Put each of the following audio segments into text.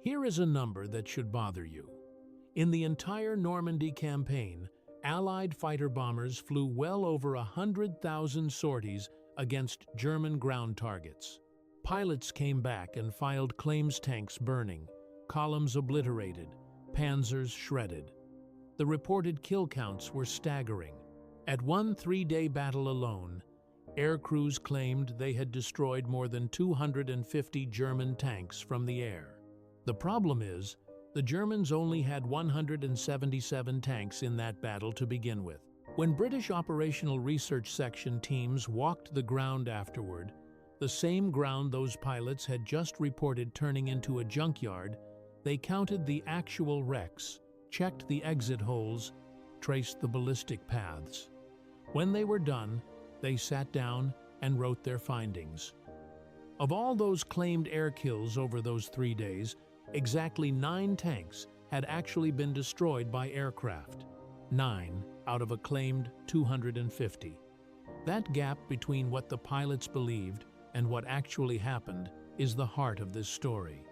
Here is a number that should bother you. In the entire Normandy campaign, Allied fighter bombers flew well over 100,000 sorties against German ground targets. Pilots came back and filed claims, tanks burning, columns obliterated, panzers shredded. The reported kill counts were staggering. At one 3-day battle alone, air crews claimed they had destroyed more than 250 German tanks from the air. The problem is, the Germans only had 177 tanks in that battle to begin with. When British Operational Research Section teams walked the ground afterward, the same ground those pilots had just reported turning into a junkyard, they counted the actual wrecks, checked the exit holes, traced the ballistic paths. When they were done, they sat down and wrote their findings. Of all those claimed air kills over those 3 days, exactly 9 tanks had actually been destroyed by aircraft. 9 out of a claimed 250. That gap between what the pilots believed and what actually happened is the heart of this story.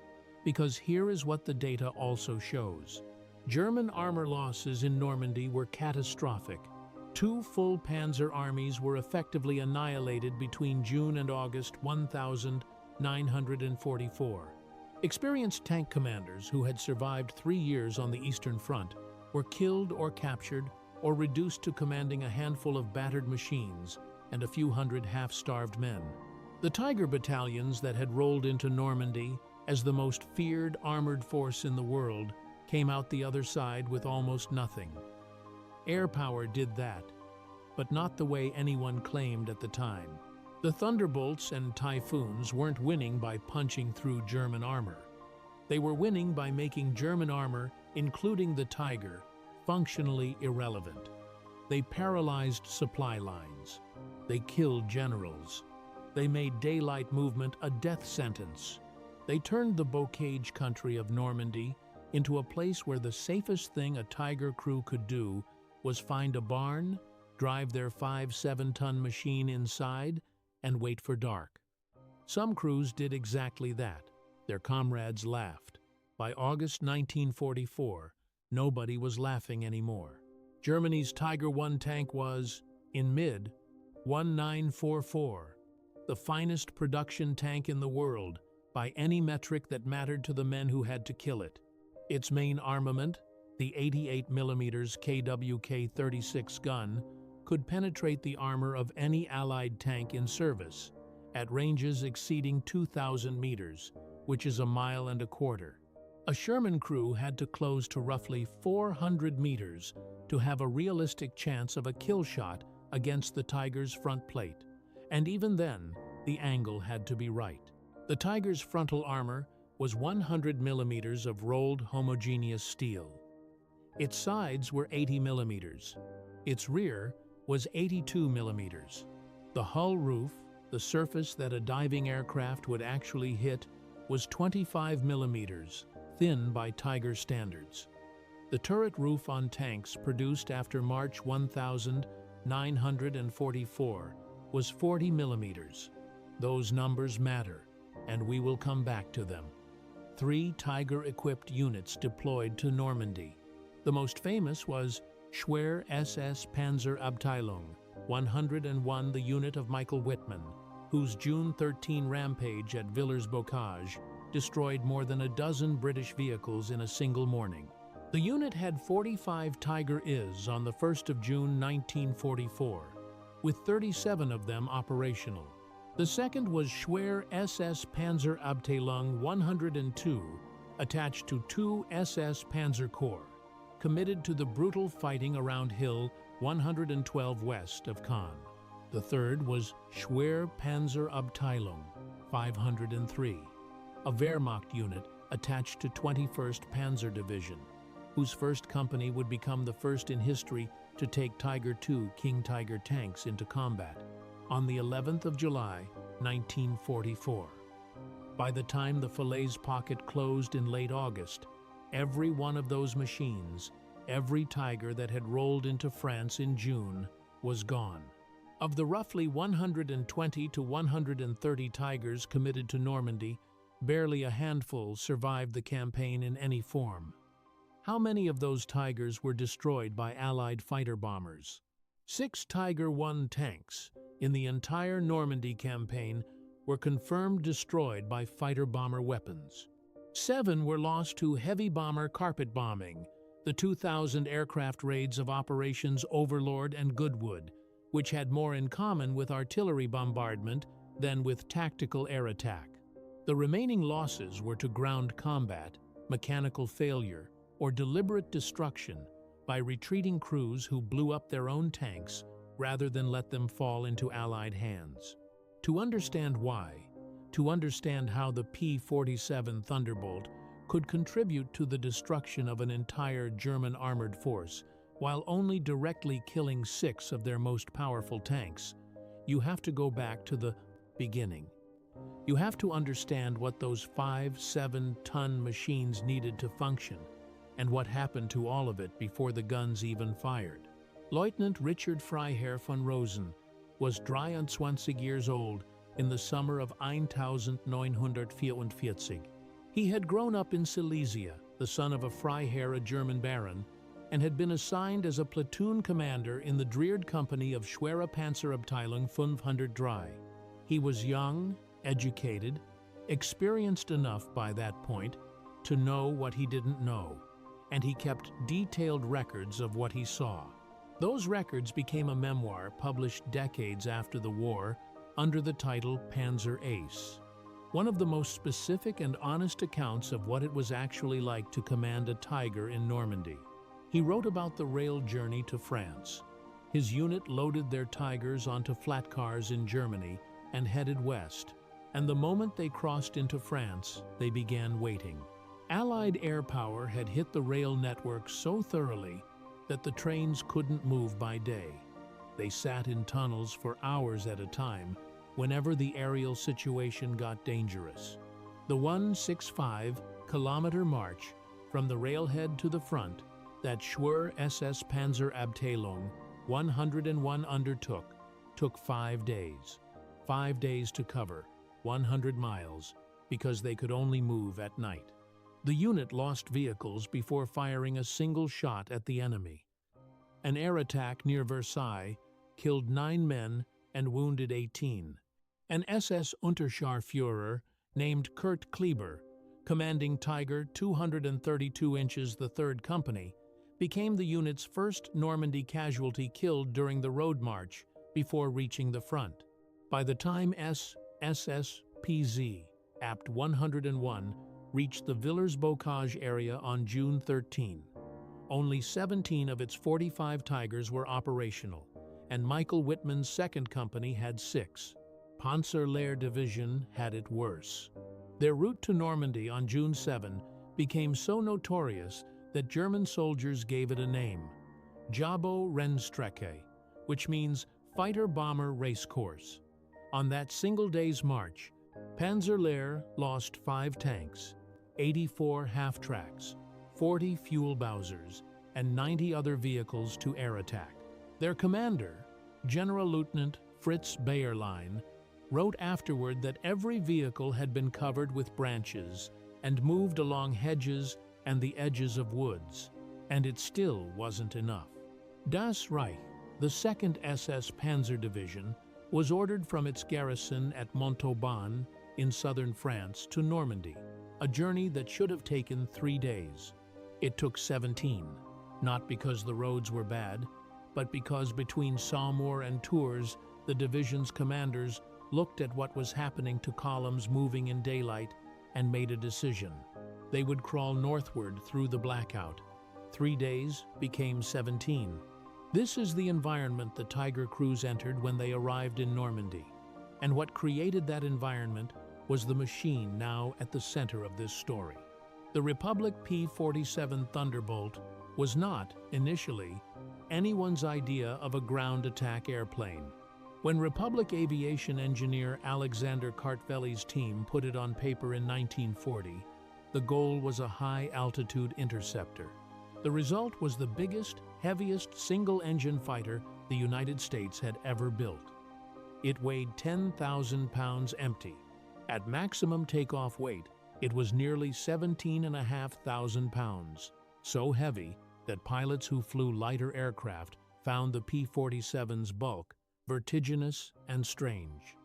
Because here is what the data also shows. German armor losses in Normandy were catastrophic. 2 full panzer armies were effectively annihilated between June and August 1944. Experienced tank commanders who had survived 3 years on the Eastern Front were killed or captured or reduced to commanding a handful of battered machines and a few hundred half-starved men. The Tiger battalions that had rolled into Normandy as the most feared armored force in the world came out the other side with almost nothing. Air power did that, but not the way anyone claimed at the time. The Thunderbolts and Typhoons weren't winning by punching through German armor. They were winning by making German armor, including the Tiger, functionally irrelevant. They paralyzed supply lines. They killed generals. They made daylight movement a death sentence. They turned the bocage country of Normandy into a place where the safest thing a Tiger crew could do was find a barn, drive their 5-7-ton machine inside, and wait for dark. Some crews did exactly that. Their comrades laughed. By August 1944, nobody was laughing anymore. Germany's Tiger I tank was, in mid, 1944, the finest production tank in the world by any metric that mattered to the men who had to kill it. Its main armament, the 88mm KWK-36 gun, could penetrate the armor of any Allied tank in service at ranges exceeding 2,000 meters, which is 1.25 miles. A Sherman crew had to close to roughly 400 meters to have a realistic chance of a kill shot against the Tiger's front plate, and even then, the angle had to be right. The Tiger's frontal armor was 100 millimeters of rolled homogeneous steel. Its sides were 80 millimeters. Its rear was 82 millimeters. The hull roof, the surface that a diving aircraft would actually hit, was 25 millimeters, thin by Tiger standards. The turret roof on tanks produced after March 1944 was 40 millimeters. Those numbers matter, and we will come back to them. 3 Tiger-equipped units deployed to Normandy. The most famous was Schwer SS Panzerabteilung 101, the unit of Michael Wittmann, whose June 13 rampage at Villers-Bocage destroyed more than a dozen British vehicles in a single morning. The unit had 45 Tiger Is on the 1st of June 1944, with 37 of them operational. The second was Schwer SS Panzerabteilung 102, attached to 2 SS Panzer Corps, committed to the brutal fighting around Hill 112 west of Caen. The third was Schwer Panzerabteilung 503, a Wehrmacht unit attached to 21st Panzer Division, whose first company would become the first in history to take Tiger II King Tiger tanks into combat on the 11th of July, 1944. By the time the Falaise pocket closed in late August, every one of those machines, every Tiger that had rolled into France in June, was gone. Of the roughly 120 to 130 Tigers committed to Normandy, Barely a handful survived the campaign in any form. How many of those Tigers were destroyed by Allied fighter bombers? 6 Tiger I tanks in the entire Normandy campaign were confirmed destroyed by fighter bomber weapons. 7 were lost to heavy bomber carpet bombing, the 2,000 aircraft raids of Operations Overlord and Goodwood, which had more in common with artillery bombardment than with tactical air attack. The remaining losses were to ground combat, mechanical failure, or deliberate destruction by retreating crews who blew up their own tanks rather than let them fall into Allied hands. To understand why, to understand how the P-47 Thunderbolt could contribute to the destruction of an entire German armored force while only directly killing 6 of their most powerful tanks, you have to go back to the beginning. You have to understand what those 5-7-ton machines needed to function, and what happened to all of it before the guns even fired. Lieutenant Richard Freiherr von Rosen was 23 years old in the summer of 1944. He had grown up in Silesia, the son of a Freiherr, a German baron, and had been assigned as a platoon commander in the Dreerd Company of Schwere Panzerabteilung 503. He was young, educated, experienced enough by that point to know what he didn't know, and he kept detailed records of what he saw. Those records became a memoir published decades after the war under the title Panzer Ace, one of the most specific and honest accounts of what it was actually like to command a Tiger in Normandy. He wrote about the rail journey to France. His unit loaded their Tigers onto flat cars in Germany and headed west, and the moment they crossed into France, they began waiting. Allied air power had hit the rail network so thoroughly that the trains couldn't move by day. They sat in tunnels for hours at a time whenever the aerial situation got dangerous. The 165-kilometer march from the railhead to the front that Schwere SS Panzerabteilung 101 undertook took 5 days. 5 days to cover 100 miles because they could only move at night. The unit lost vehicles before firing a single shot at the enemy. An air attack near Versailles killed 9 men and wounded 18. An SS Unterscharführer named Kurt Kleber, commanding Tiger 232 inches the 3rd Company, became the unit's first Normandy casualty killed during the road march before reaching the front. By the time SS PZ Apt 101 reached the Villers-Bocage area on June 13, only 17 of its 45 Tigers were operational, and Michael Wittmann's 2nd Company had 6. Panzerlehr Division had it worse. Their route to Normandy on June 7 became so notorious that German soldiers gave it a name, Jabo Rennstrecke, which means fighter-bomber racecourse. On that single day's march, Panzerlehr lost 5 tanks, 84 half-tracks, 40 fuel Bowsers, and 90 other vehicles to air attack. Their commander, General Lieutenant Fritz Bayerlein, wrote afterward that every vehicle had been covered with branches and moved along hedges and the edges of woods, and it still wasn't enough. Das Reich, the 2nd SS Panzer Division, was ordered from its garrison at Montauban in southern France to Normandy, a journey that should have taken 3 days. It took 17, not because the roads were bad, but because between Saumur and Tours, the division's commanders looked at what was happening to columns moving in daylight and made a decision. They would crawl northward through the blackout. 3 days became 17. This is the environment the Tiger crews entered when they arrived in Normandy. And what created that environment was the machine now at the center of this story. The Republic P-47 Thunderbolt was not, initially, anyone's idea of a ground attack airplane. When Republic aviation engineer Alexander Kartvelli's team put it on paper in 1940, the goal was a high-altitude interceptor. The result was the biggest, heaviest single-engine fighter the United States had ever built. It weighed 10,000 pounds empty, At maximum takeoff weight, it was nearly 17,500 pounds, so heavy that pilots who flew lighter aircraft found the P-47's bulk vertiginous and strange.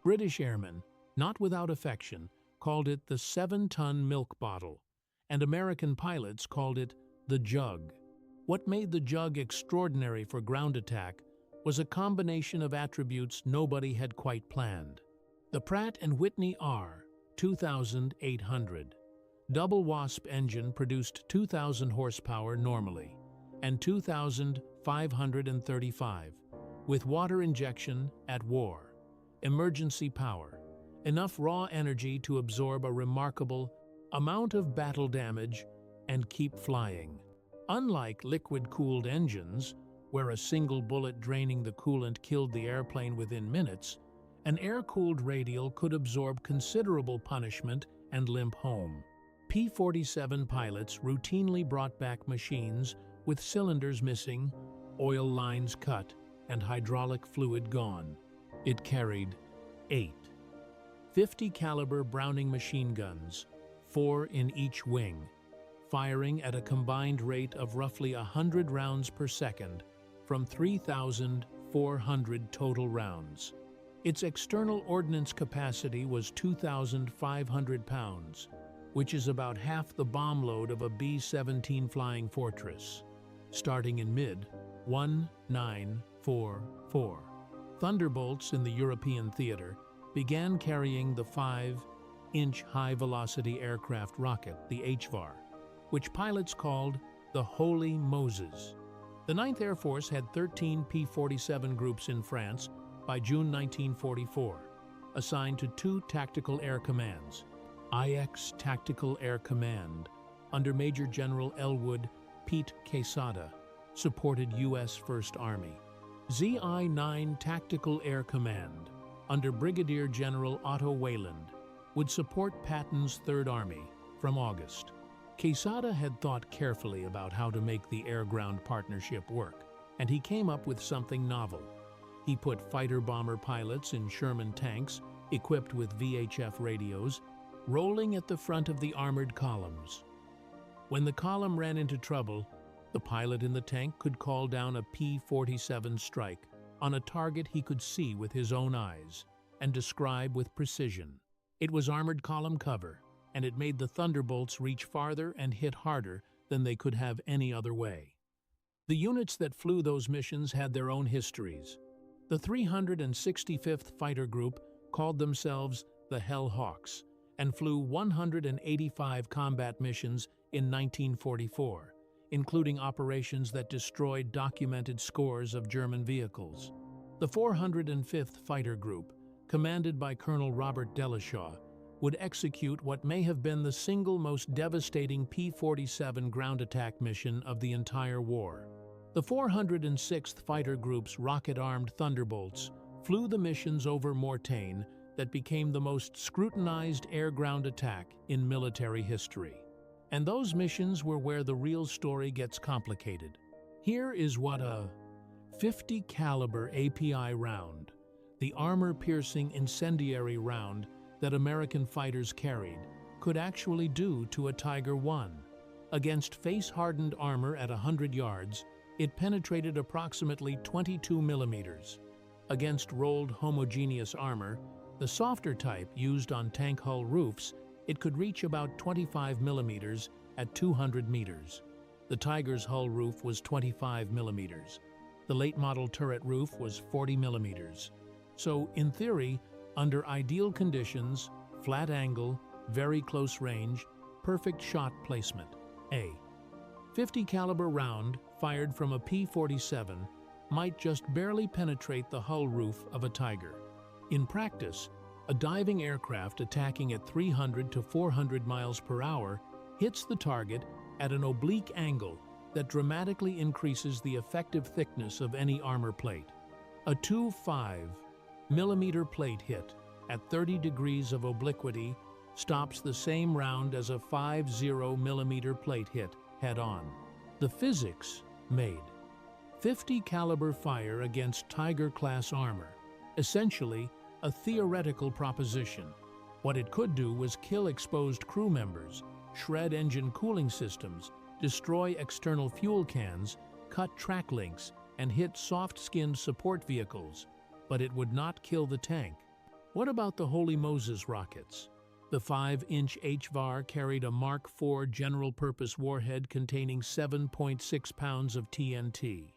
British airmen, not without affection, called it the 7-ton milk bottle, and American pilots called it the Jug. What made the Jug extraordinary for ground attack was a combination of attributes nobody had quite planned. The Pratt & Whitney R2800 double Wasp engine produced 2,000 horsepower normally and 2,535 with water injection at war, emergency power, enough raw energy to absorb a remarkable amount of battle damage and keep flying. Unlike liquid-cooled engines, where a single bullet draining the coolant killed the airplane within minutes, an air-cooled radial could absorb considerable punishment and limp home. P-47 pilots routinely brought back machines with cylinders missing, oil lines cut, and hydraulic fluid gone. It carried 8 .50 caliber Browning machine guns, 4 in each wing, firing at a combined rate of roughly 100 rounds per second from 3,400 total rounds. Its external ordnance capacity was 2,500 pounds, which is about half the bomb load of a B-17 Flying Fortress. Starting in mid-1944, Thunderbolts in the European theater began carrying the 5-inch high-velocity aircraft rocket, the HVAR, which pilots called the Holy Moses. The 9th Air Force had 13 P-47 groups in France by June 1944, assigned to 2 tactical air commands. IX Tactical Air Command, under Major General Elwood Pete Quesada, supported U.S. First Army. ZI-9 Tactical Air Command, under Brigadier General Otto Wayland, would support Patton's Third Army from August. Quesada had thought carefully about how to make the air-ground partnership work, and he came up with something novel. He put fighter-bomber pilots in Sherman tanks, equipped with VHF radios, rolling at the front of the armored columns. When the column ran into trouble, the pilot in the tank could call down a P-47 strike on a target he could see with his own eyes and describe with precision. It was armored column cover, and it made the Thunderbolts reach farther and hit harder than they could have any other way. The units that flew those missions had their own histories. The 365th Fighter Group called themselves the Hell Hawks and flew 185 combat missions in 1944, including operations that destroyed documented scores of German vehicles. The 405th Fighter Group, commanded by Colonel Robert Deleshaw, would execute what may have been the single most devastating P-47 ground attack mission of the entire war. The 406th Fighter Group's rocket-armed Thunderbolts flew the missions over Mortain that became the most scrutinized air-ground attack in military history. And those missions were where the real story gets complicated. Here is what a .50 caliber API round, the armor-piercing incendiary round that American fighters carried, could actually do to a Tiger I. Against face-hardened armor at 100 yards, it penetrated approximately 22 millimeters. Against rolled homogeneous armor, the softer type used on tank hull roofs, it could reach about 25 millimeters at 200 meters. The Tiger's hull roof was 25 millimeters. The late-model turret roof was 40 millimeters. So, in theory, under ideal conditions, flat angle, very close range, perfect shot placement. A .50 caliber round fired from a P-47 might just barely penetrate the hull roof of a Tiger. In practice, a diving aircraft attacking at 300 to 400 miles per hour hits the target at an oblique angle that dramatically increases the effective thickness of any armor plate. A 2.5 millimeter plate hit at 30 degrees of obliquity stops the same round as a 5.0 millimeter plate hit head-on. The physics made .50 caliber fire against Tiger-class armor, essentially a theoretical proposition. What it could do was kill exposed crew members, shred engine cooling systems, destroy external fuel cans, cut track links, and hit soft-skinned support vehicles, but it would not kill the tank. What about the Holy Moses rockets? The 5-inch HVAR carried a Mark IV general-purpose warhead containing 7.6 pounds of TNT.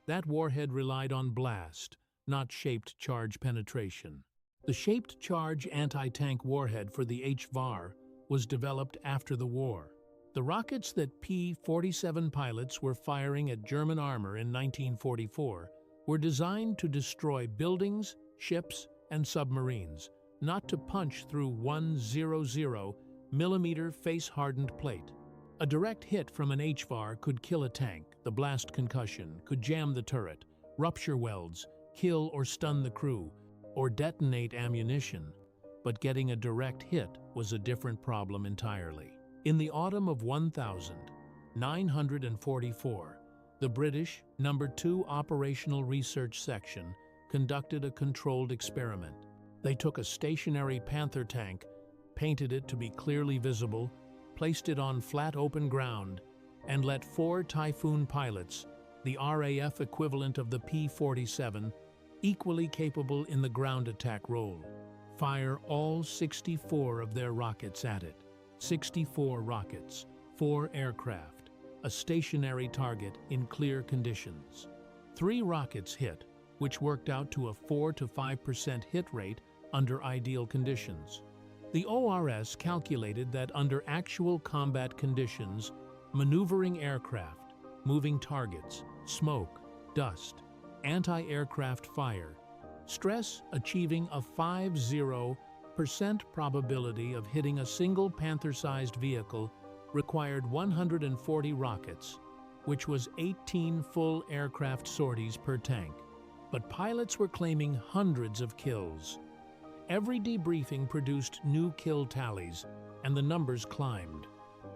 That warhead relied on blast, not shaped charge penetration. The shaped charge anti-tank warhead for the HVAR was developed after the war. The rockets that P-47 pilots were firing at German armor in 1944 were designed to destroy buildings, ships, and submarines, not to punch through 100-millimeter face-hardened plate. A direct hit from an HVAR could kill a tank, the blast concussion could jam the turret, rupture welds, kill or stun the crew, or detonate ammunition. But getting a direct hit was a different problem entirely. In the autumn of 1944, the British No. 2 Operational Research Section conducted a controlled experiment. They took a stationary Panther tank, painted it to be clearly visible, placed it on flat open ground, and let 4 Typhoon pilots, the RAF equivalent of the P-47, equally capable in the ground attack role, fire all 64 of their rockets at it. 64 rockets, 4 aircraft, a stationary target in clear conditions. 3 rockets hit, which worked out to a 4 to 5% hit rate under ideal conditions. The ORS calculated that under actual combat conditions, maneuvering aircraft, moving targets, smoke, dust, anti-aircraft fire, stress achieving a 50% probability of hitting a single Panther-sized vehicle required 140 rockets, which was 18 full aircraft sorties per tank. But pilots were claiming hundreds of kills. Every debriefing produced new kill tallies, and the numbers climbed.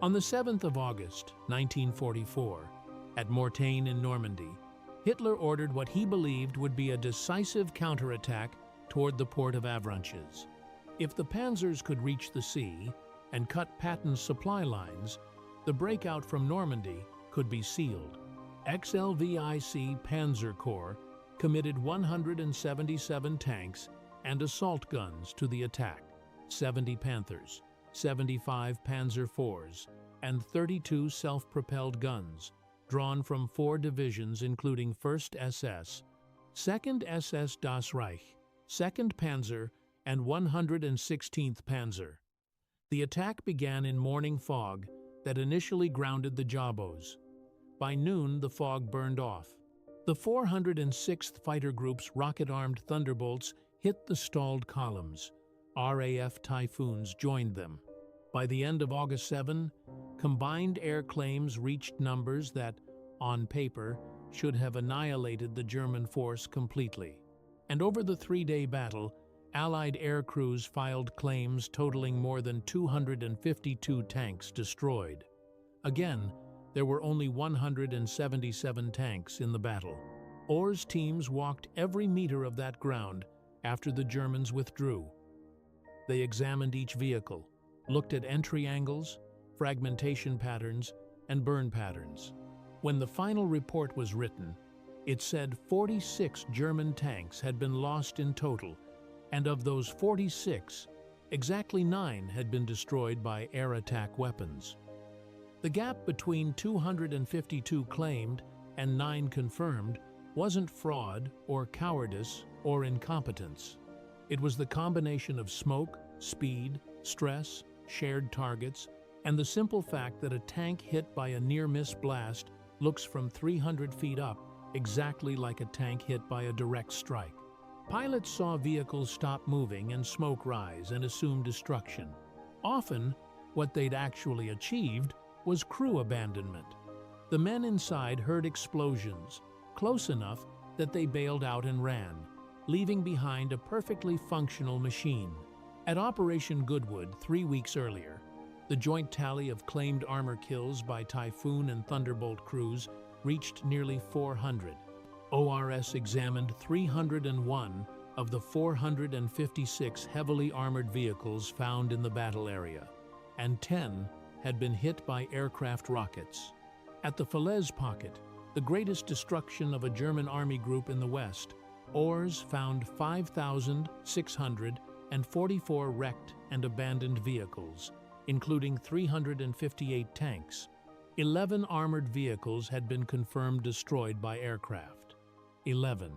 On the 7th of August, 1944, at Mortain in Normandy, Hitler ordered what he believed would be a decisive counterattack toward the port of Avranches. If the panzers could reach the sea and cut Patton's supply lines, the breakout from Normandy could be sealed. XLVIC Panzer Corps committed 177 tanks and assault guns to the attack, 70 Panthers, 75 Panzer IVs, and 32 self-propelled guns, drawn from 4 divisions including 1st SS, 2nd SS Das Reich, 2nd Panzer, and 116th Panzer. The attack began in morning fog that initially grounded the Jabos. By noon, the fog burned off. The 406th Fighter Group's rocket-armed Thunderbolts hit the stalled columns. RAF Typhoons joined them. By the end of August 7, combined air claims reached numbers that, on paper, should have annihilated the German force completely. And over the 3-day battle, Allied air crews filed claims totaling more than 252 tanks destroyed. Again, there were only 177 tanks in the battle. ORS teams walked every meter of that ground after the Germans withdrew. They examined each vehicle, looked at entry angles, fragmentation patterns, and burn patterns. When the final report was written, it said 46 German tanks had been lost in total, and of those 46, exactly 9 had been destroyed by air attack weapons. The gap between 252 claimed and 9 confirmed wasn't fraud or cowardice or incompetence. It was the combination of smoke, speed, stress, shared targets, and the simple fact that a tank hit by a near-miss blast looks from 300 feet up exactly like a tank hit by a direct strike. Pilots saw vehicles stop moving and smoke rise and assume destruction. Often, what they'd actually achieved was crew abandonment. The men inside heard explosions, close enough that they bailed out and ran, leaving behind a perfectly functional machine. At Operation Goodwood 3 weeks earlier, the joint tally of claimed armor kills by Typhoon and Thunderbolt crews reached nearly 400. ORS examined 301 of the 456 heavily armored vehicles found in the battle area, and 10 had been hit by aircraft rockets. At the Falaise pocket, the greatest destruction of a German army group in the West, Oars found 5,644 wrecked and abandoned vehicles, including 358 tanks. 11 armored vehicles had been confirmed destroyed by aircraft. 11.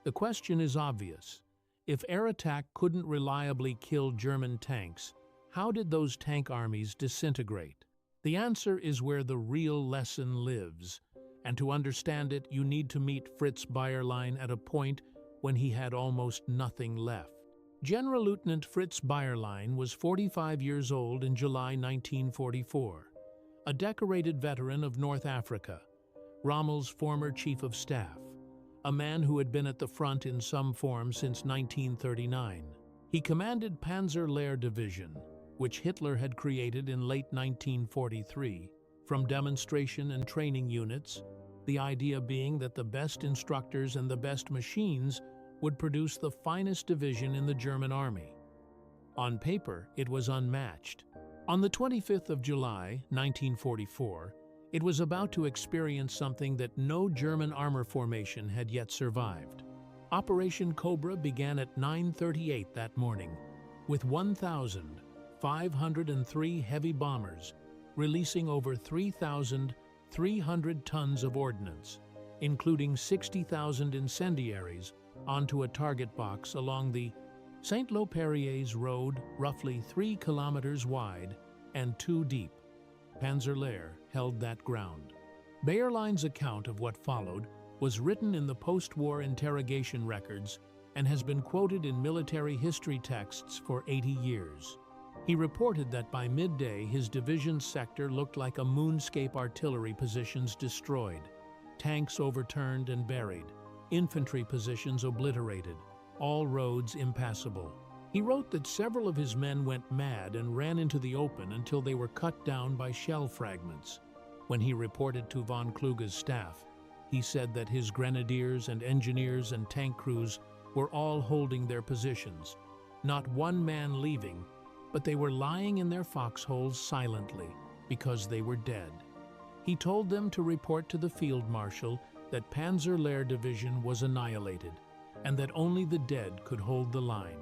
The question is obvious. If air attack couldn't reliably kill German tanks, how did those tank armies disintegrate? The answer is where the real lesson lives, and to understand it, you need to meet Fritz Bayerlein at a point when he had almost nothing left. General Lieutenant Fritz Bayerlein was 45 years old in July 1944, a decorated veteran of North Africa, Rommel's former chief of staff, a man who had been at the front in some form since 1939. He commanded Panzer Lehr Division, which Hitler had created in late 1943, from demonstration and training units, the idea being that the best instructors and the best machines would produce the finest division in the German army. On paper, it was unmatched. On the 25th of July, 1944, it was about to experience something that no German armor formation had yet survived. Operation Cobra began at 9:38 that morning, with 1,503 heavy bombers releasing over 3,300 tons of ordnance, including 60,000 incendiaries, onto a target box along the Saint-Lô-Perriers road, roughly 3 kilometers wide and 2 deep. Panzer Lehr held that ground. Bayerlein's account of what followed was written in the post-war interrogation records and has been quoted in military history texts for 80 years. He reported that by midday his division's sector looked like a moonscape, artillery positions destroyed, tanks overturned and buried, infantry positions obliterated, all roads impassable. He wrote that several of his men went mad and ran into the open until they were cut down by shell fragments. When he reported to von Kluge's staff, he said that his grenadiers and engineers and tank crews were all holding their positions, not one man leaving, but they were lying in their foxholes silently because they were dead. He told them to report to the field marshal that Panzer Lehr Division was annihilated and that only the dead could hold the line.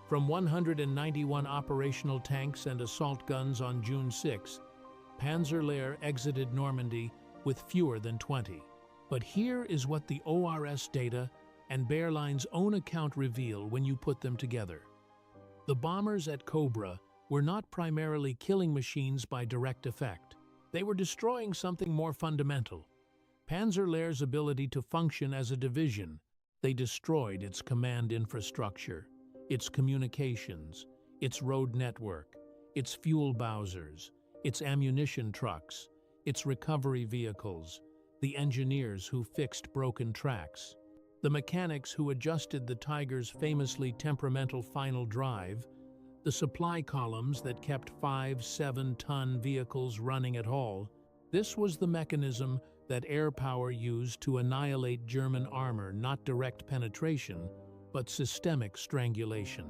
From 191 operational tanks and assault guns on June 6, Panzer Lehr exited Normandy with fewer than 20. But here is what the ORS data and Bayerlein's own account reveal when you put them together. The bombers at Cobra were not primarily killing machines by direct effect. They were destroying something more fundamental: Panzer Lehr's ability to function as a division. They destroyed its command infrastructure, its communications, its road network, its fuel bowsers, its ammunition trucks, its recovery vehicles, the engineers who fixed broken tracks, the mechanics who adjusted the Tiger's famously temperamental final drive, the supply columns that kept 5-7-ton vehicles running at all. This was the mechanism that air power used to annihilate German armor, not direct penetration, but systemic strangulation.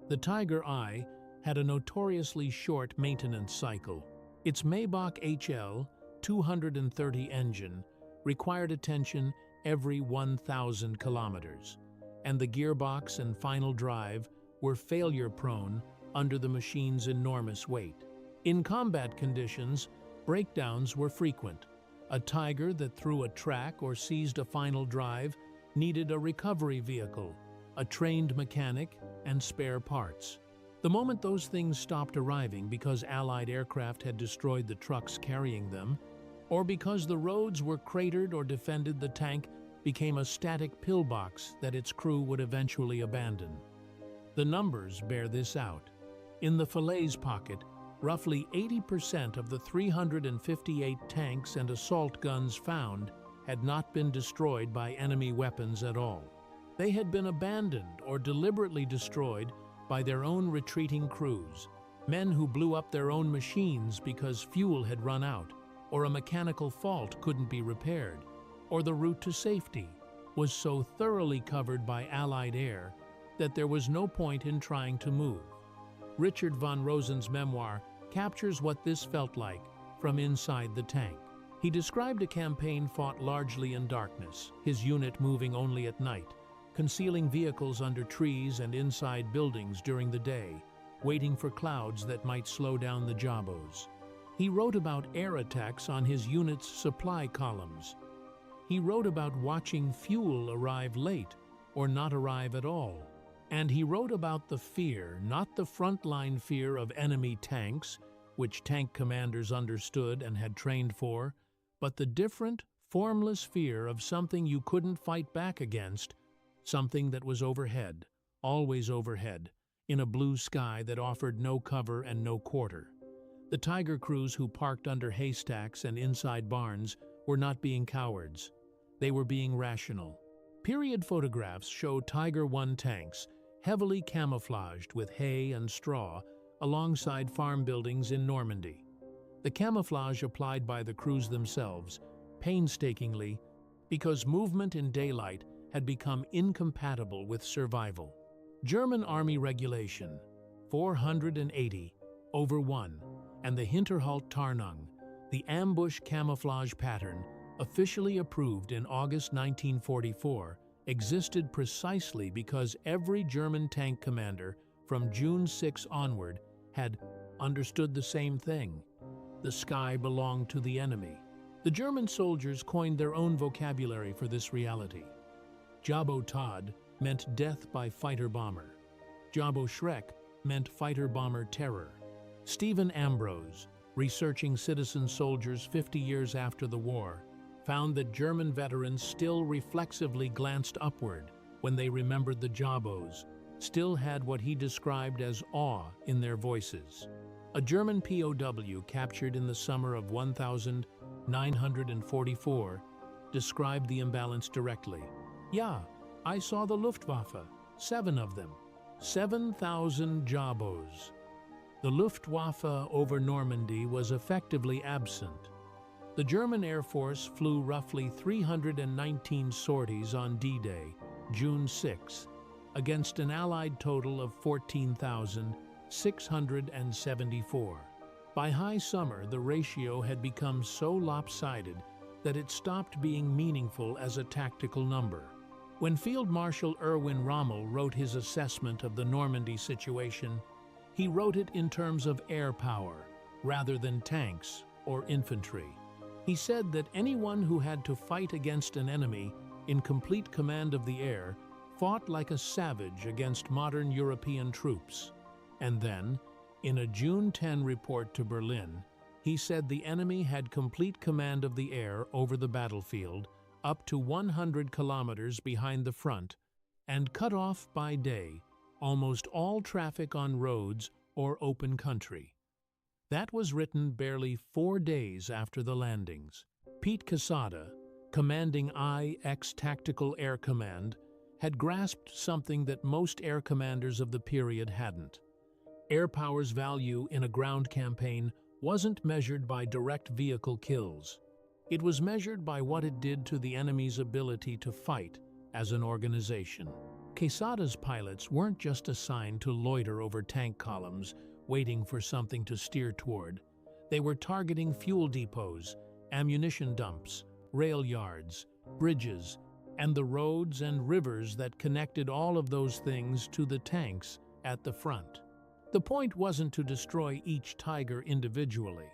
The Tiger I had a notoriously short maintenance cycle. Its Maybach HL 230 engine required attention every 1,000 kilometers, and the gearbox and final drive were failure-prone under the machine's enormous weight. In combat conditions, breakdowns were frequent. A Tiger that threw a track or seized a final drive needed a recovery vehicle, a trained mechanic, and spare parts. The moment those things stopped arriving because Allied aircraft had destroyed the trucks carrying them, or because the roads were cratered or defended, the tank became a static pillbox that its crew would eventually abandon. The numbers bear this out. In the Falaise pocket, roughly 80% of the 358 tanks and assault guns found had not been destroyed by enemy weapons at all. They had been abandoned or deliberately destroyed by their own retreating crews, men who blew up their own machines because fuel had run out, or a mechanical fault couldn't be repaired, or the route to safety was so thoroughly covered by Allied air that there was no point in trying to move. Richard von Rosen's memoir captures what this felt like from inside the tank. He described a campaign fought largely in darkness, his unit moving only at night, concealing vehicles under trees and inside buildings during the day, waiting for clouds that might slow down the Jabos. He wrote about air attacks on his unit's supply columns. He wrote about watching fuel arrive late or not arrive at all. And he wrote about the fear, not the frontline fear of enemy tanks, which tank commanders understood and had trained for, but the different, formless fear of something you couldn't fight back against, something that was overhead, always overhead, in a blue sky that offered no cover and no quarter. The Tiger crews who parked under haystacks and inside barns were not being cowards. They were being rational. Period photographs show Tiger I tanks heavily camouflaged with hay and straw alongside farm buildings in Normandy. The camouflage applied by the crews themselves, painstakingly, because movement in daylight had become incompatible with survival. German Army Regulation 480/1 and the Hinterhalt-Tarnung, the ambush camouflage pattern, officially approved in August 1944, existed precisely because every German tank commander from June 6 onward had understood the same thing. The sky belonged to the enemy. The German soldiers coined their own vocabulary for this reality. Jabo Tod meant death by fighter-bomber. Jabo Schreck meant fighter-bomber terror. Stephen Ambrose, researching citizen soldiers 50 years after the war, found that German veterans still reflexively glanced upward when they remembered the Jabos, still had what he described as awe in their voices. A German POW captured in the summer of 1944 described the imbalance directly. "Yeah, I saw the Luftwaffe, 7 of them, 7,000 Jabos." The Luftwaffe over Normandy was effectively absent. The German Air Force flew roughly 319 sorties on D-Day, June 6, against an Allied total of 14,674. By high summer, the ratio had become so lopsided that it stopped being meaningful as a tactical number. When Field Marshal Erwin Rommel wrote his assessment of the Normandy situation, he wrote it in terms of air power, rather than tanks or infantry. He said that anyone who had to fight against an enemy in complete command of the air fought like a savage against modern European troops. And then, in a June 10 report to Berlin, he said the enemy had complete command of the air over the battlefield up to 100 kilometers behind the front and cut off by day almost all traffic on roads or open country. That was written barely 4 days after the landings. Pete Quesada, commanding IX Tactical Air Command, had grasped something that most air commanders of the period hadn't. Air power's value in a ground campaign wasn't measured by direct vehicle kills. It was measured by what it did to the enemy's ability to fight as an organization. Quesada's pilots weren't just assigned to loiter over tank columns, waiting for something to steer toward. They were targeting fuel depots, ammunition dumps, rail yards, bridges, and the roads and rivers that connected all of those things to the tanks at the front. The point wasn't to destroy each Tiger individually.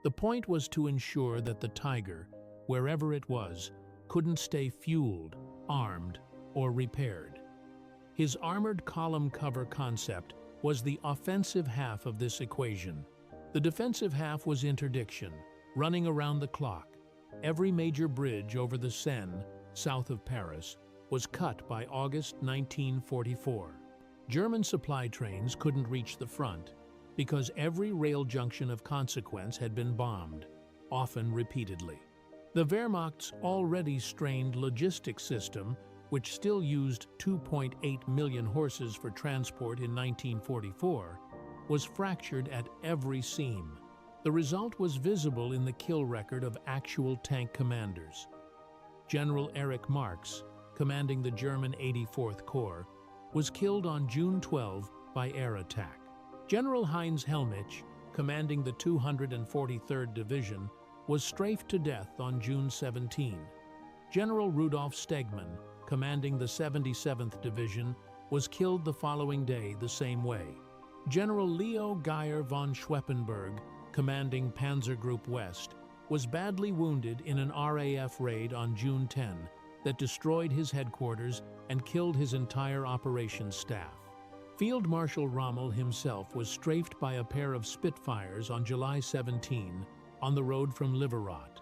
The point was to ensure that the Tiger, wherever it was, couldn't stay fueled, armed, or repaired. His armored column cover concept was the offensive half of this equation. The defensive half was interdiction, running around the clock. Every major bridge over the Seine, south of Paris, was cut by August 1944. German supply trains couldn't reach the front because every rail junction of consequence had been bombed, often repeatedly. The Wehrmacht's already strained logistics system, which still used 2.8 million horses for transport in 1944, was fractured at every seam. The result was visible in the kill record of actual tank commanders. General Erich Marx, commanding the German 84th Corps, was killed on June 12 by air attack. General Heinz Hellmich, commanding the 243rd Division, was strafed to death on June 17. General Rudolf Stegmann, commanding the 77th Division, was killed the following day the same way. General Leo Geyer von Schweppenberg, commanding Panzer Group West, was badly wounded in an RAF raid on June 10 that destroyed his headquarters and killed his entire operations staff. Field Marshal Rommel himself was strafed by a pair of Spitfires on July 17 on the road from Liverot.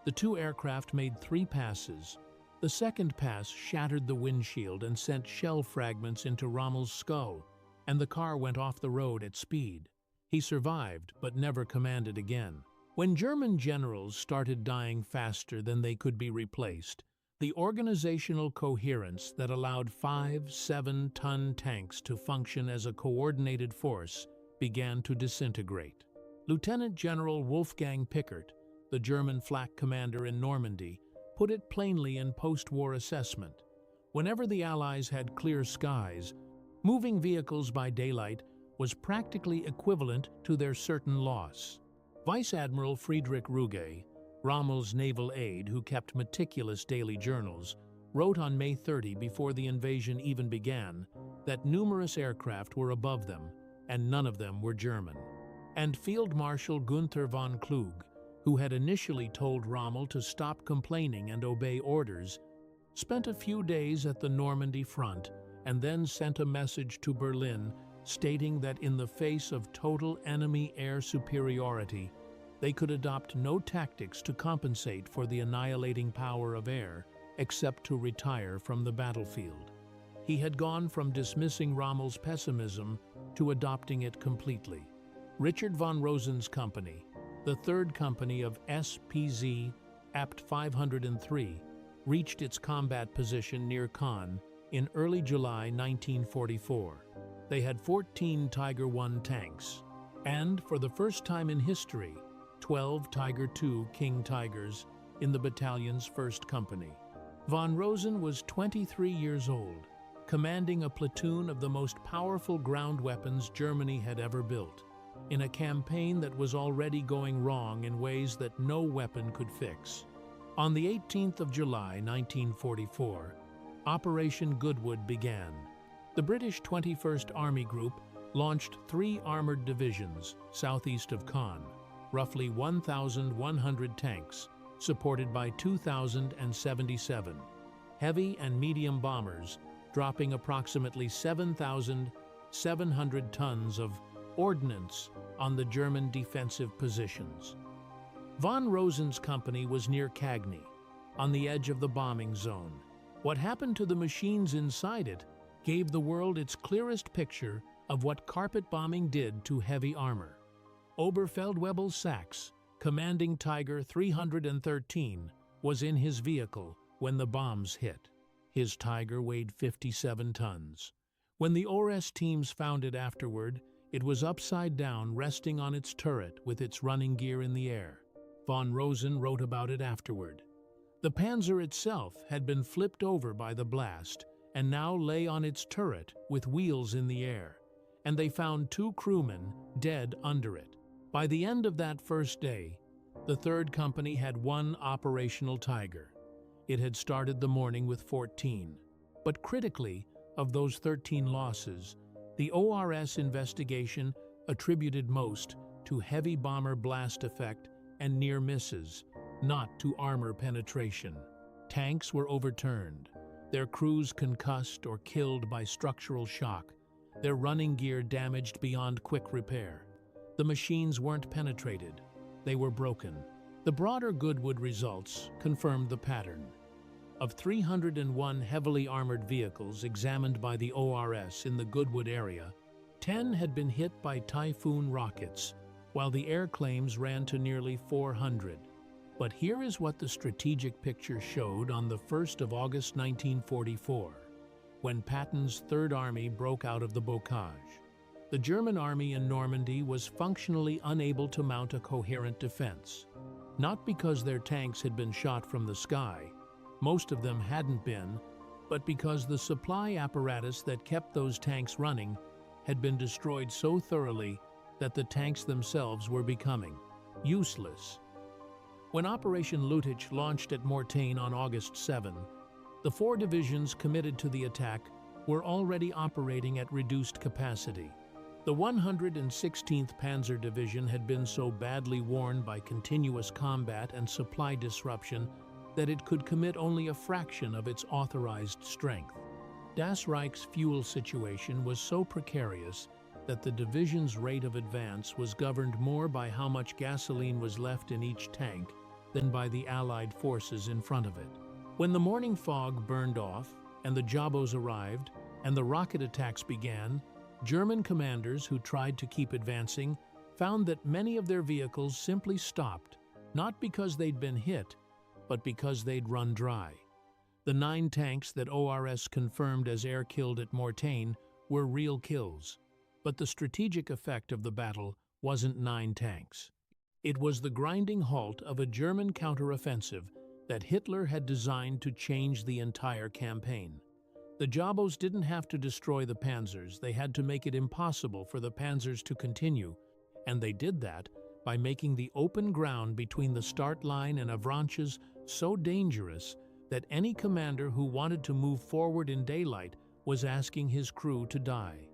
The two aircraft made 3 passes. The second pass shattered the windshield and sent shell fragments into Rommel's skull, and the car went off the road at speed. He survived, but never commanded again. When German generals started dying faster than they could be replaced, the organizational coherence that allowed 5 7-ton tanks to function as a coordinated force began to disintegrate. Lieutenant General Wolfgang Pickert, the German flak commander in Normandy, put it plainly in post-war assessment. Whenever the Allies had clear skies, moving vehicles by daylight was practically equivalent to their certain loss. Vice Admiral Friedrich Ruge, Rommel's naval aide who kept meticulous daily journals, wrote on May 30, before the invasion even began, that numerous aircraft were above them, and none of them were German. And Field Marshal Gunther von Klug, who had initially told Rommel to stop complaining and obey orders, spent a few days at the Normandy front and then sent a message to Berlin stating that in the face of total enemy air superiority, they could adopt no tactics to compensate for the annihilating power of air except to retire from the battlefield. He had gone from dismissing Rommel's pessimism to adopting it completely. Richard von Rosen's company, the 3rd Company of SPZ Apt 503, reached its combat position near Caen in early July 1944. They had 14 Tiger I tanks, and, for the first time in history, 12 Tiger II King Tigers in the battalion's 1st Company. Von Rosen was 23 years old, commanding a platoon of the most powerful ground weapons Germany had ever built, in a campaign that was already going wrong in ways that no weapon could fix. On the 18th of July 1944, Operation Goodwood began. The British 21st Army Group launched 3 armored divisions southeast of Caen, roughly 1,100 tanks, supported by 2,077 heavy and medium bombers, dropping approximately 7,700 tons of ordnance on the German defensive positions. Von Rosen's company was near Cagny, on the edge of the bombing zone. What happened to the machines inside it gave the world its clearest picture of what carpet bombing did to heavy armor. Oberfeldwebel Sachs, commanding Tiger 313, was in his vehicle when the bombs hit. His Tiger weighed 57 tons. When the ORS teams found it afterward, it was upside down, resting on its turret with its running gear in the air. Von Rosen wrote about it afterward. The Panzer itself had been flipped over by the blast and now lay on its turret with wheels in the air, and they found 2 crewmen dead under it. By the end of that first day, the 3rd Company had 1 operational Tiger. It had started the morning with 14. But critically, of those 13 losses, the ORS investigation attributed most to heavy bomber blast effect and near misses, not to armor penetration. Tanks were overturned, their crews concussed or killed by structural shock, their running gear damaged beyond quick repair. The machines weren't penetrated, they were broken. The broader Goodwood results confirmed the pattern. Of 301 heavily armored vehicles examined by the ORS in the Goodwood area, 10 had been hit by Typhoon rockets, while the air claims ran to nearly 400. But here is what the strategic picture showed on the 1st of August 1944, when Patton's Third Army broke out of the bocage. The German army in Normandy was functionally unable to mount a coherent defense, not because their tanks had been shot from the sky, most of them hadn't been, but because the supply apparatus that kept those tanks running had been destroyed so thoroughly that the tanks themselves were becoming useless. When Operation Lutich launched at Mortain on August 7, the 4 divisions committed to the attack were already operating at reduced capacity. The 116th Panzer Division had been so badly worn by continuous combat and supply disruption that it could commit only a fraction of its authorized strength. Das Reich's fuel situation was so precarious that the division's rate of advance was governed more by how much gasoline was left in each tank than by the Allied forces in front of it. When the morning fog burned off and the Jabos arrived and the rocket attacks began, German commanders who tried to keep advancing found that many of their vehicles simply stopped, not because they'd been hit, but because they'd run dry. The 9 tanks that ORS confirmed as air-killed at Mortain were real kills, but the strategic effect of the battle wasn't 9 tanks. It was the grinding halt of a German counteroffensive that Hitler had designed to change the entire campaign. The Jabos didn't have to destroy the panzers, they had to make it impossible for the panzers to continue, and they did that by making the open ground between the start line and Avranches so dangerous that any commander who wanted to move forward in daylight was asking his crew to die.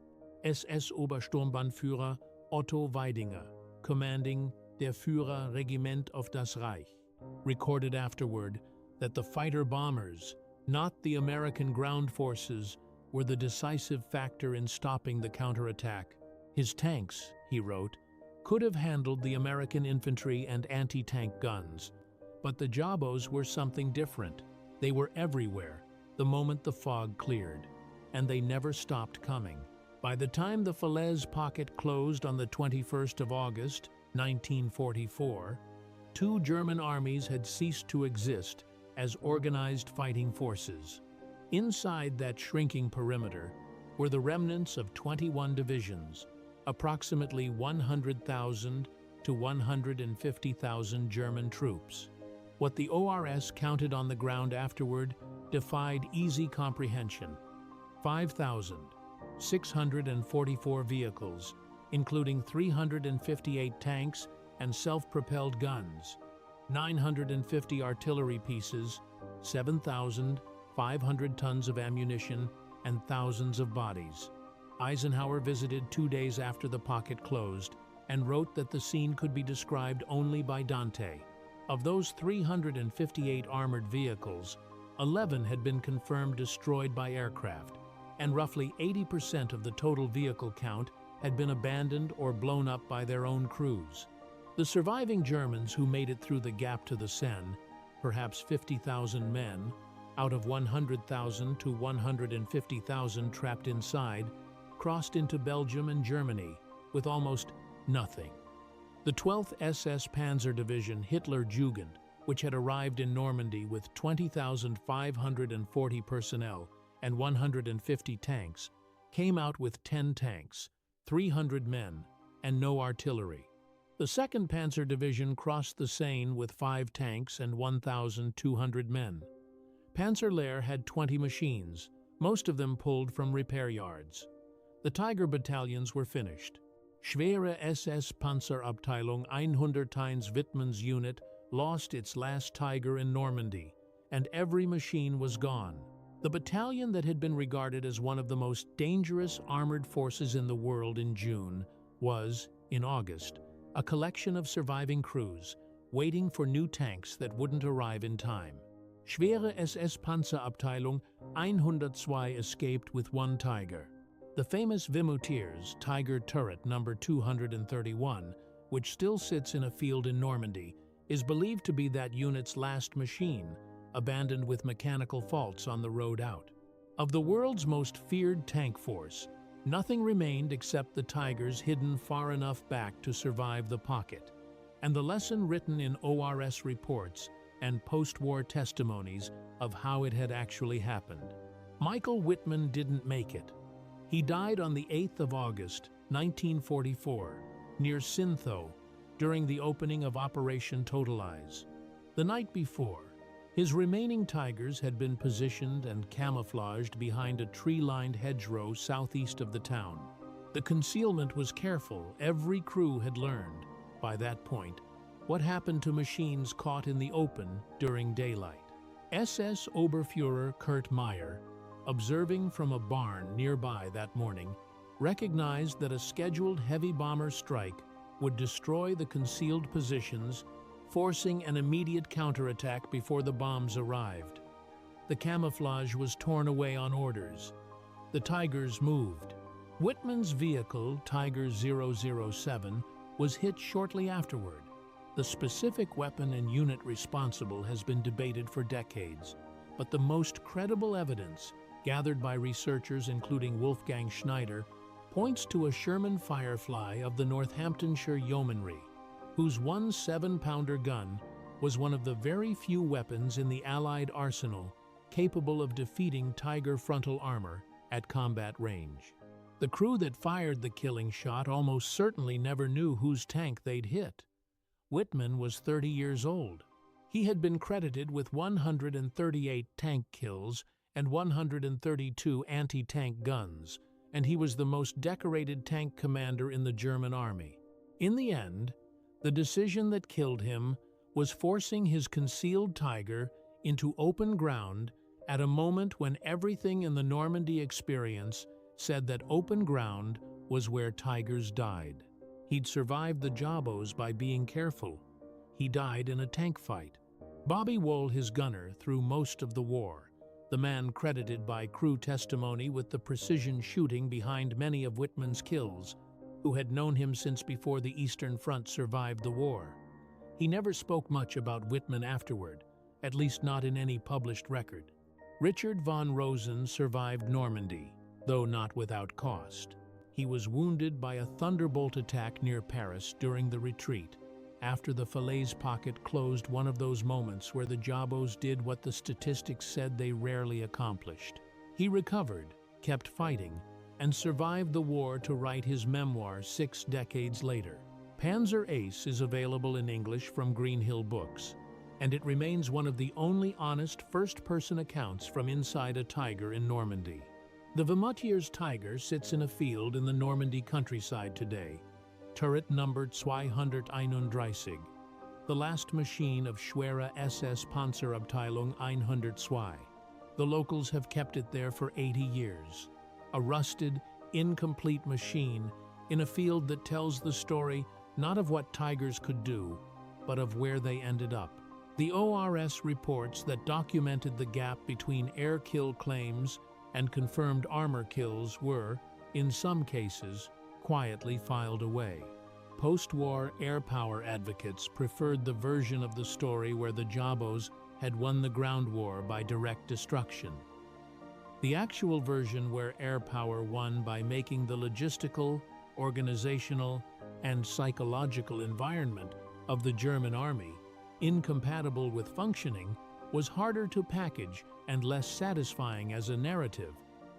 SS Obersturmbannführer Otto Weidinger, commanding Der Führer-Regiment of das Reich, recorded afterward that the fighter-bombers, not the American ground forces, were the decisive factor in stopping the counterattack. His tanks, he wrote, could have handled the American infantry and anti-tank guns, but the Jabos were something different. They were everywhere the moment the fog cleared, and they never stopped coming. By the time the Falaise pocket closed on the 21st of August, 1944, 2 German armies had ceased to exist as organized fighting forces. Inside that shrinking perimeter were the remnants of 21 divisions, approximately 100,000 to 150,000 German troops. What the ORS counted on the ground afterward defied easy comprehension. 5,644 vehicles, including 358 tanks and self-propelled guns, 950 artillery pieces, 7,500 tons of ammunition, and thousands of bodies. Eisenhower visited 2 days after the pocket closed and wrote that the scene could be described only by Dante. Of those 358 armored vehicles, 11 had been confirmed destroyed by aircraft, and roughly 80% of the total vehicle count had been abandoned or blown up by their own crews. The surviving Germans who made it through the gap to the Seine, perhaps 50,000 men, out of 100,000 to 150,000 trapped inside, crossed into Belgium and Germany with almost nothing. The 12th SS Panzer Division Hitler-Jugend, which had arrived in Normandy with 20,540 personnel and 150 tanks, came out with 10 tanks, 300 men, and no artillery. The 2nd Panzer Division crossed the Seine with 5 tanks and 1,200 men. Panzerlehr had 20 machines, most of them pulled from repair yards. The Tiger battalions were finished. Schwere SS Panzerabteilung 101 Wittmann's unit lost its last Tiger in Normandy, and every machine was gone. The battalion that had been regarded as one of the most dangerous armored forces in the world in June was, in August, a collection of surviving crews waiting for new tanks that wouldn't arrive in time. Schwere SS Panzerabteilung 102 escaped with 1 Tiger. The famous Vimoutiers Tiger turret number 231, which still sits in a field in Normandy, is believed to be that unit's last machine, abandoned with mechanical faults on the road out. Of the world's most feared tank force, nothing remained except the Tigers hidden far enough back to survive the pocket, and the lesson written in ORS reports and post-war testimonies of how it had actually happened. Michael Wittmann didn't make it. He died on the 8th of August, 1944, near Sintho, during the opening of Operation Totalize. The night before, His remaining Tigers had been positioned and camouflaged behind a tree-lined hedgerow southeast of the town. The concealment was careful. Every crew had learned, by that point, what happened to machines caught in the open during daylight. SS Oberfuhrer Kurt Meyer, observing from a barn nearby that morning, recognized that a scheduled heavy bomber strike would destroy the concealed positions, forcing an immediate counterattack before the bombs arrived. The camouflage was torn away on orders. The Tigers moved. Whitman's vehicle, Tiger 007, was hit shortly afterward. The specific weapon and unit responsible has been debated for decades, but the most credible evidence, gathered by researchers including Wolfgang Schneider, points to a Sherman Firefly of the Northamptonshire Yeomanry, whose 7-pounder gun was one of the very few weapons in the Allied arsenal capable of defeating Tiger frontal armor at combat range. The crew that fired the killing shot almost certainly never knew whose tank they'd hit. Whitman was 30 years old. He had been credited with 138 tank kills and 132 anti-tank guns, and he was the most decorated tank commander in the German army. In the end, the decision that killed him was forcing his concealed Tiger into open ground at a moment when everything in the Normandy experience said that open ground was where Tigers died. He'd survived the Jabos by being careful. He died in a tank fight. Bobby Wohl, his gunner, through most of the war, the man credited by crew testimony with the precision shooting behind many of Whitman's kills, who had known him since before the Eastern Front survived the war. He never spoke much about Whitman afterward, at least not in any published record. Richard von Rosen survived Normandy, though not without cost. He was wounded by a Thunderbolt attack near Paris during the retreat, after the Falaise pocket closed, one of those moments where the Jabos did what the statistics said they rarely accomplished. He recovered, kept fighting, and survived the war to write his memoir 6 decades later. Panzer Ace is available in English from Greenhill Books, and it remains one of the only honest first-person accounts from inside a Tiger in Normandy. The Vimoutiers Tiger sits in a field in the Normandy countryside today, turret numbered 231, the last machine of Schwere SS Panzerabteilung 102. The locals have kept it there for 80 years. A rusted, incomplete machine in a field that tells the story not of what Tigers could do, but of where they ended up. The ORS reports that documented the gap between air kill claims and confirmed armor kills were, in some cases, quietly filed away. Post-war air power advocates preferred the version of the story where the Jabos had won the ground war by direct destruction. The actual version where air power won by making the logistical, organizational, and psychological environment of the German army incompatible with functioning was harder to package and less satisfying as a narrative,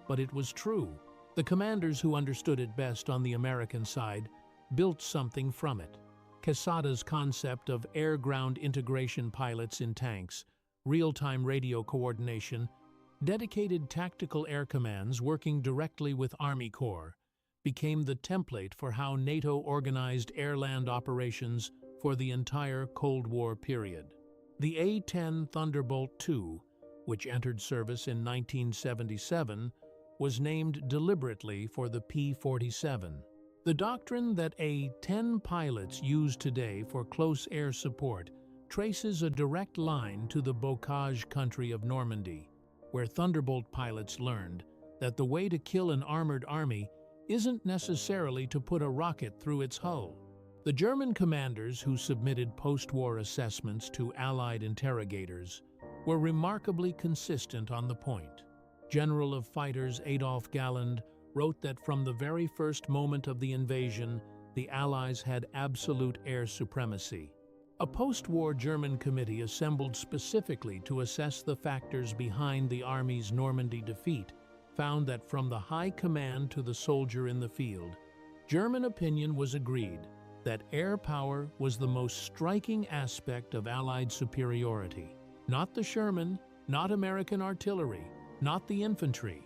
but it was true. The commanders who understood it best on the American side built something from it. Quesada's concept of air-ground integration pilots in tanks, real-time radio coordination, dedicated tactical air commands working directly with Army Corps became the template for how NATO organized air-land operations for the entire Cold War period. The A-10 Thunderbolt II, which entered service in 1977, was named deliberately for the P-47. The doctrine that A-10 pilots use today for close air support traces a direct line to the Bocage country of Normandy, where Thunderbolt pilots learned that the way to kill an armored army isn't necessarily to put a rocket through its hull. The German commanders who submitted post-war assessments to Allied interrogators were remarkably consistent on the point. General of Fighters Adolf Galland wrote that from the very first moment of the invasion, the Allies had absolute air supremacy. A post-war German committee assembled specifically to assess the factors behind the Army's Normandy defeat found that from the high command to the soldier in the field, German opinion was agreed that air power was the most striking aspect of Allied superiority. Not the Sherman, not American artillery, not the infantry.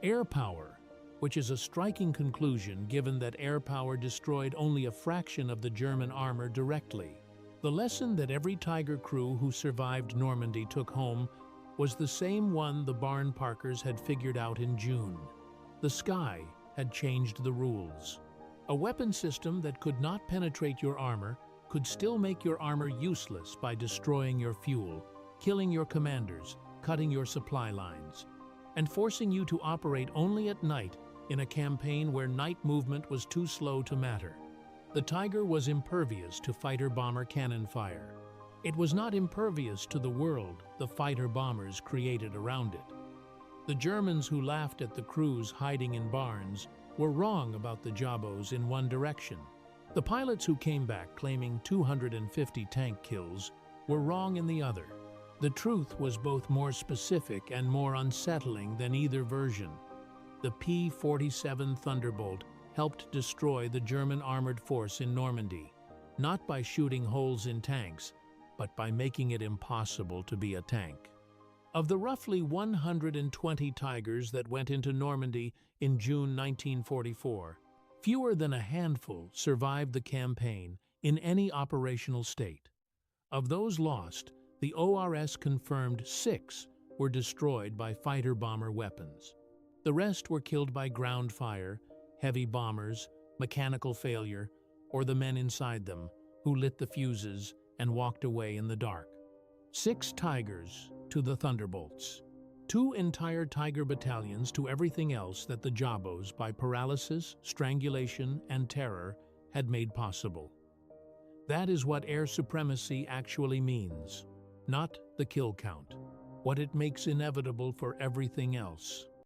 Air power, which is a striking conclusion given that air power destroyed only a fraction of the German armor directly. The lesson that every Tiger crew who survived Normandy took home was the same one the Barn Parkers had figured out in June. The sky had changed the rules. A weapon system that could not penetrate your armor could still make your armor useless by destroying your fuel, killing your commanders, cutting your supply lines, and forcing you to operate only at night in a campaign where night movement was too slow to matter. The Tiger was impervious to fighter-bomber cannon fire. It was not impervious to the world the fighter-bombers created around it. The Germans who laughed at the crews hiding in barns were wrong about the Jabos in one direction. The pilots who came back claiming 250 tank kills were wrong in the other. The truth was both more specific and more unsettling than either version. The P-47 Thunderbolt helped destroy the German armored force in Normandy, not by shooting holes in tanks, but by making it impossible to be a tank. Of the roughly 120 Tigers that went into Normandy in June 1944, fewer than a handful survived the campaign in any operational state. Of those lost, the ORS confirmed 6 were destroyed by fighter-bomber weapons. The rest were killed by ground fire, heavy bombers, mechanical failure, or the men inside them who lit the fuses and walked away in the dark. 6 Tigers to the Thunderbolts. 2 entire Tiger battalions to everything else that the Jabos, by paralysis, strangulation, and terror, had made possible. That is what air supremacy actually means, not the kill count, what it makes inevitable for everything else.